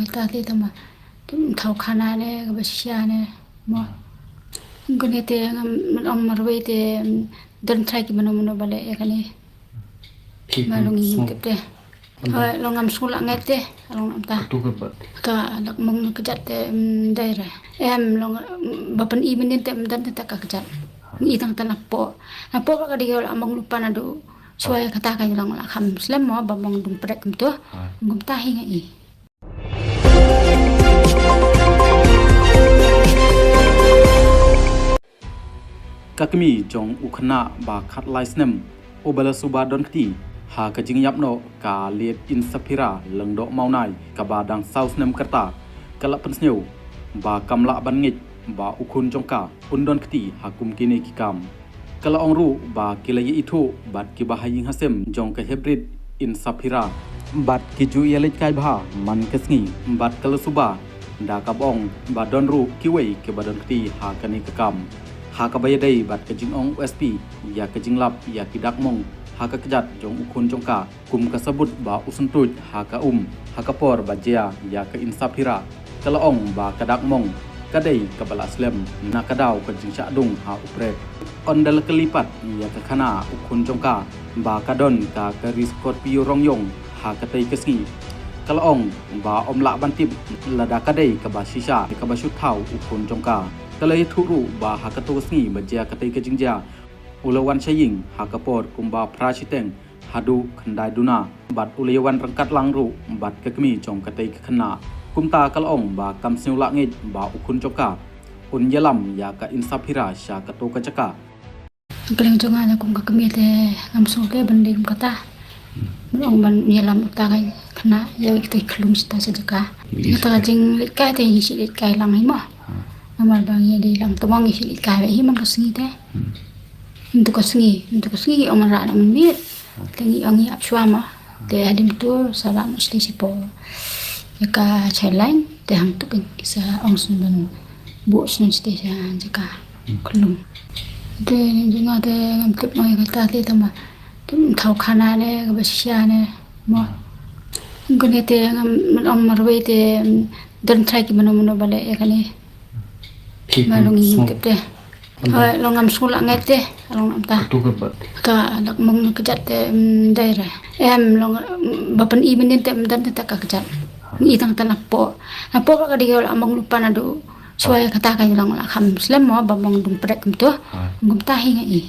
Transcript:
kata ti tama thau khana ne basya ne mo gune te ngam marwe te dan trai ki mano bale ekani malungi te longam sula ngete long ta ka lak mong kejat te daerah long bapan i menin te dan te ka kejat i tang tanap po ka di among lupa na do suai kata ka long la kham slam mo bamong dum prek to ngum ta hinga i kakmi jong ukhna ba khat laisnem obala suba don khti ha ka jing yapno ka liet in sapira lengdo maunai ka ba dang saus nem karta kala pensneu ba kamla ban ngit ba ukhun jongka undon khti hakum kini kikam kala ongru ba kilai itu bat ki ba haying hasem jong ka hybrid in sapira bat ki ju yelit kai bha man kasngi bat kala suba da kabong ba donru kiwei ke badon khti ha kani kakam ha ka bayadai bat ka jing ong USP ya ka jing lap ya ki dak mong ha ka kejat jong ukhun jongka kum ka sabut ba usuntut ha ka ha ka por ba jia ya ka insapira kala ong ba ka dak mong kadai ka bala slem na ka daw ka jing cha dung ha upre ondal kelipat ya ka khana ukhun jongka ba ka don ka Scorpio rongyong ha ka tai kasngi kala ong ba omla bantip lada kadai ka ba shisha ka ba shut thau ukhun jongka kalai thuru ba hakato sngi bajia katai ka jingja ulawan saying hakapor kumba prachiteng hadu khandai duna bat ulawan rangkat langru bat kakmi jong katai ka khana kumta kalong ba kamseu la ngit ba ukhun joka un yalam ya ka insapira sha kato ka jaka keleng jonga na kum ka kami te ngam so ke banding kata long ban yalam ta kai khana ya kita khlum sta sa jaka ta jing ka te hi si kai lang hi mo amal bang ye di lang tomang isi ka hi man ka singi te untuk singi omar ra na mit tengi angi apswama te adim tu sala mesti sipo ya ka chelain te hang tu sa ong sun ban bu sun sti sa jaka klum te jinga te ngam kep mai kata te tama thau khana ne basya ne mo gune te ngam marwe te dan trai ki mano bale ekani malungi te longam sula ngete long ta ka lak mong kejat te daerah long bapan i menin te dan te ka kejat i tang tanap po ka di among lupa na do suai kata ka long la kham slam mo bamong dum prek to ngum ta hinga i